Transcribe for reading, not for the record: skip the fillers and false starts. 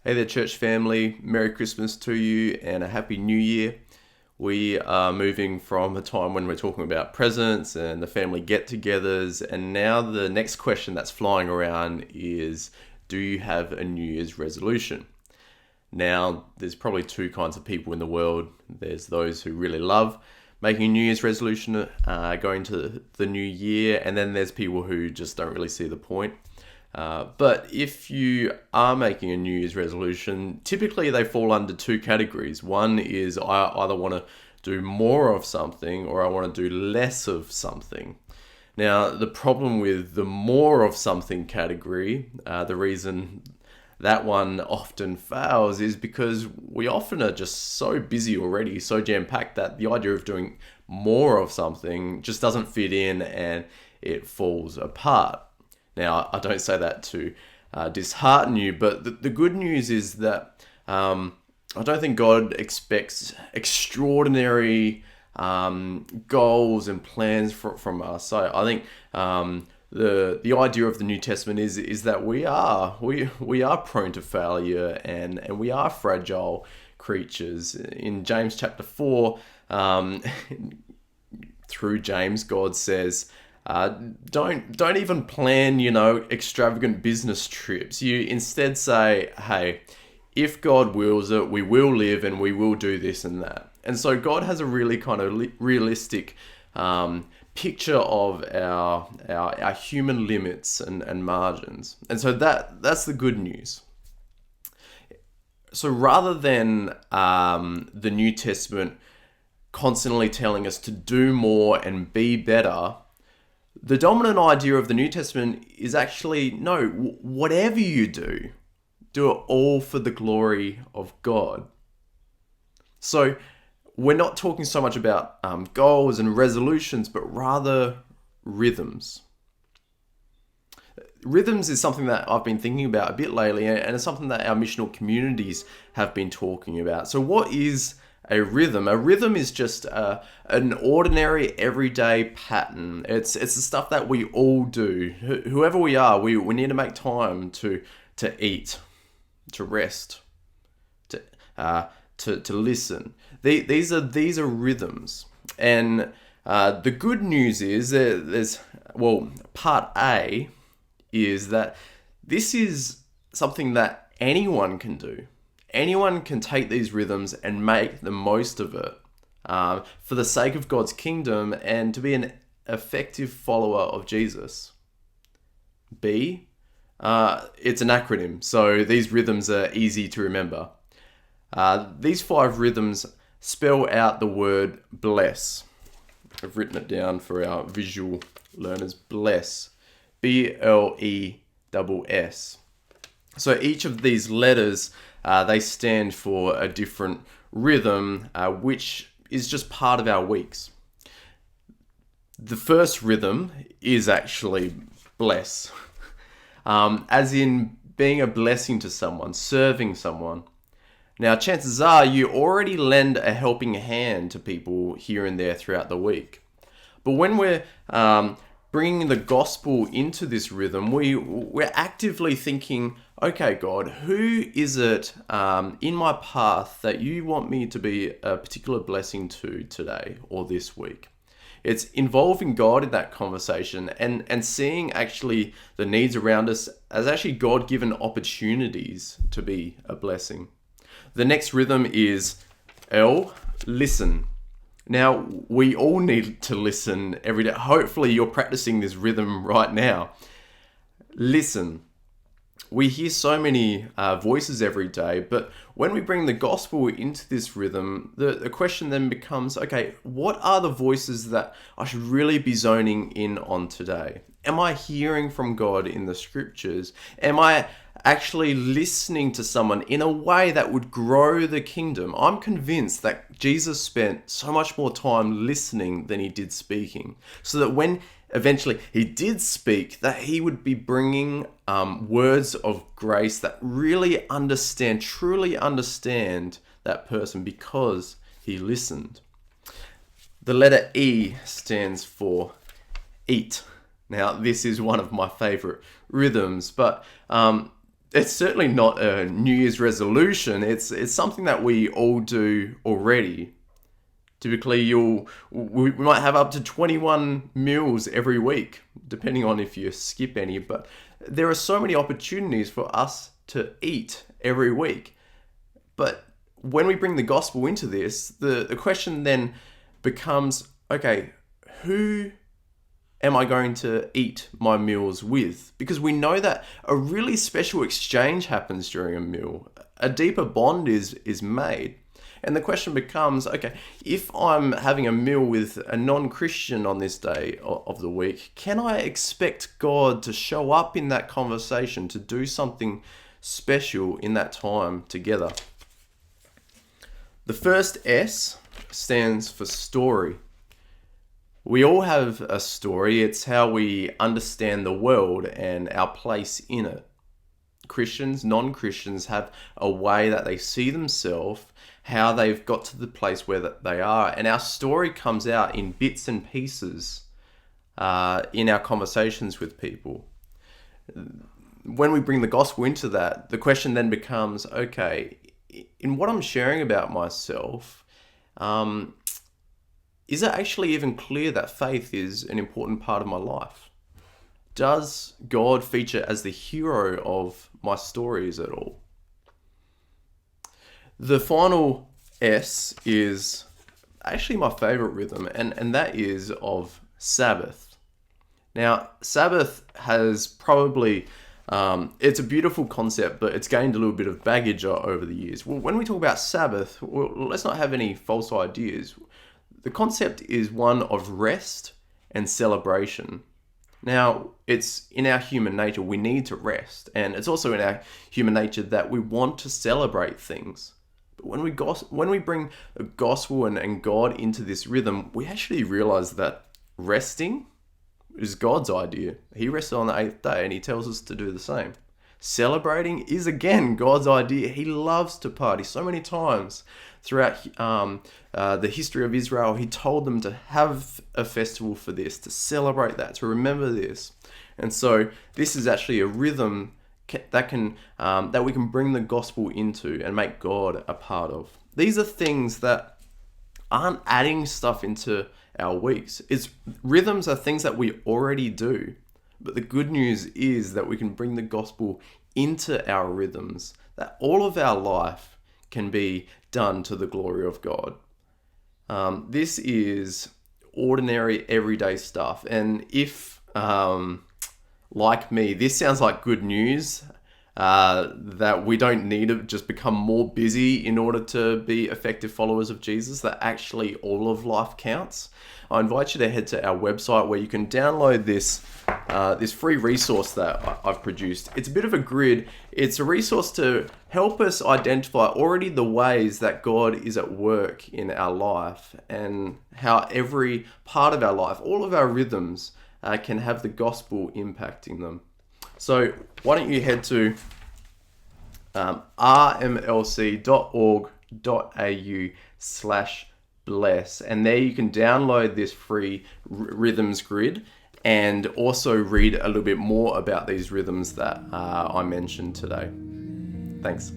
Hey there, church family. Merry Christmas to you and a Happy New Year. We are moving from a time when we're talking about presents and the family get-togethers, and now the next question that's flying around is, do you have a New Year's resolution? Now, there's probably two kinds of people in the world. There's those who really love making a New Year's resolution, going to the new year, and then there's people who just don't really see the point. But if you are making a New Year's resolution, typically they fall under two categories. One is I either want to do more of something or I want to do less of something. Now, the problem with the more of something category, the reason that one often fails is because we often are just so busy already, so jam-packed that the idea of doing more of something just doesn't fit in and it falls apart. Now, I don't say that to dishearten you, but the good news is that I don't think God expects extraordinary goals and plans from us. So I think the idea of the New Testament is that we are prone to failure and we are fragile creatures. In James chapter 4, through James, God says, don't even plan, extravagant business trips. You instead say, hey, if God wills it, we will live and we will do this and that. And so God has a really kind of realistic picture of our human limits and margins. And so that's the good news. So rather than the New Testament constantly telling us to do more and be better, the dominant idea of the New Testament is actually, no, whatever you do it all for the glory of God. So we're not talking so much about goals and resolutions, but rather rhythms. Rhythms is something that I've been thinking about a bit lately, and it's something that our missional communities have been talking about. So what is a rhythm? A rhythm is just an ordinary everyday pattern. It's the stuff that we all do. Whoever we are, we need to make time to eat, to rest, to listen. These are rhythms. And the good news is part A is that this is something that anyone can do. Anyone can take these rhythms and make the most of it for the sake of God's kingdom and to be an effective follower of Jesus. B, it's an acronym, so these rhythms are easy to remember. These 5 rhythms spell out the word bless. I've written it down for our visual learners. Bless. B.L.E.S.S. So each of these letters, they stand for a different rhythm, which is just part of our weeks. The first rhythm is actually bless, as in being a blessing to someone, serving someone. Now, chances are you already lend a helping hand to people here and there throughout the week. But when we're bringing the gospel into this rhythm, we're actively thinking, okay, God, who is it in my path that you want me to be a particular blessing to today or this week? It's involving God in that conversation and seeing actually the needs around us as actually God-given opportunities to be a blessing. The next rhythm is L, listen. Now, we all need to listen every day. Hopefully, you're practicing this rhythm right now. Listen. We hear so many voices every day, but when we bring the gospel into this rhythm, the question then becomes, okay, what are the voices that I should really be zoning in on today? Am I hearing from God in the scriptures? Am I actually listening to someone in a way that would grow the kingdom? I'm convinced that Jesus spent so much more time listening than he did speaking, so that when eventually he did speak, that he would be bringing words of grace that really truly understand that person because he listened. The letter E stands for eat. Now, this is one of my favorite rhythms, but it's certainly not a New Year's resolution. It's something that we all do already. Typically, we might have up to 21 meals every week, depending on if you skip any. But there are so many opportunities for us to eat every week. But when we bring the gospel into this, the question then becomes, okay, who am I going to eat my meals with? Because we know that a really special exchange happens during a meal. A deeper bond is made. And the question becomes, okay, if I'm having a meal with a non-Christian on this day of the week, can I expect God to show up in that conversation, to do something special in that time together? The first S stands for story. We all have a story. It's how we understand the world and our place in it. Christians, non-Christians have a way that they see themselves, how they've got to the place where they are. And our story comes out in bits and pieces in our conversations with people. When we bring the gospel into that, the question then becomes, okay, in what I'm sharing about myself, is it actually even clear that faith is an important part of my life? Does God feature as the hero of my stories at all? The final S is actually my favorite rhythm, and that is of Sabbath. Now, Sabbath has probably, it's a beautiful concept, but it's gained a little bit of baggage over the years. Well, when we talk about Sabbath, well, let's not have any false ideas. The concept is one of rest and celebration. Now, it's in our human nature, we need to rest. And it's also in our human nature that we want to celebrate things. But when we bring the gospel and God into this rhythm, we actually realize that resting is God's idea. He rested on the 8th day and he tells us to do the same. Celebrating is again God's idea. He loves to party. So many times throughout the history of Israel, he told them to have a festival for this, to celebrate that, to remember this. And so this is actually a rhythm that we can bring the gospel into and make God a part of. These are things that aren't adding stuff into our weeks. Rhythms are things that we already do. But the good news is that we can bring the gospel into our rhythms, that all of our life can be done to the glory of God. This is ordinary, everyday stuff. And if, like me, this sounds like good news, that we don't need to just become more busy in order to be effective followers of Jesus, that actually all of life counts, I invite you to head to our website where you can download this free resource that I've produced. It's a bit of a grid. It's a resource to help us identify already the ways that God is at work in our life and how every part of our life, all of our rhythms, can have the gospel impacting them. So why don't you head to rmlc.org.au/B.L.E.S.S, and there you can download this free rhythms grid and also read a little bit more about these rhythms that I mentioned today. Thanks.